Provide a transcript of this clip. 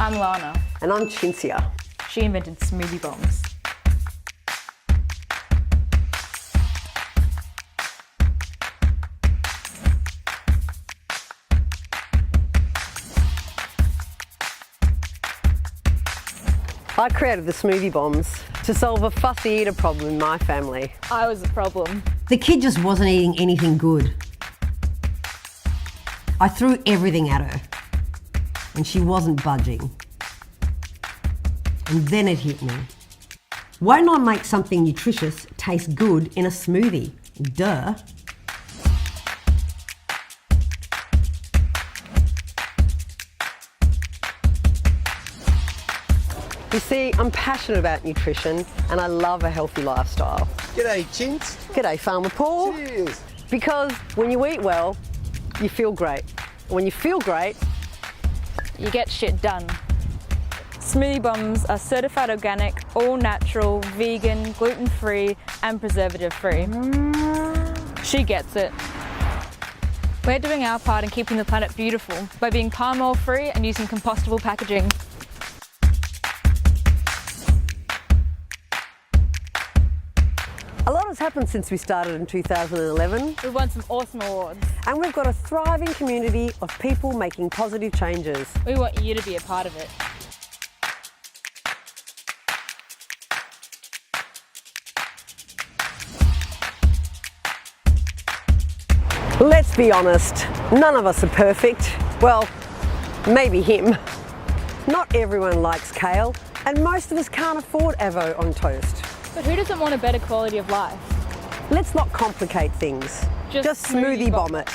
I'm Lana. And I'm Cinzia. She invented Smoothie Bombs. I created the Smoothie Bombs to solve a fussy eater problem in my family. I was the problem. The kid just wasn't eating anything good. I threw everything at her and she wasn't budging. And then it hit me. Why not make something nutritious taste good in a smoothie? Duh. You see, I'm passionate about nutrition and I love a healthy lifestyle. G'day, Chintz. G'day, Farmer Paul. Cheers. Because when you eat well, you feel great. When you feel great, You get shit done. Smoothie Bombs are certified organic, all natural, vegan, gluten-free and preservative-free. She gets it. We're doing our part in keeping the planet beautiful by being palm oil free and using compostable packaging. a lot has happened since we started in 2011, We've won some awesome awards. and we've got a thriving community of people making positive changes. We want you to be a part of it. Let's be honest, none of us are perfect. Well, maybe him. Not everyone likes kale, and most of us can't afford avo on toast. But who doesn't want a better quality of life? Let's not complicate things. Just Just smoothie bomb it.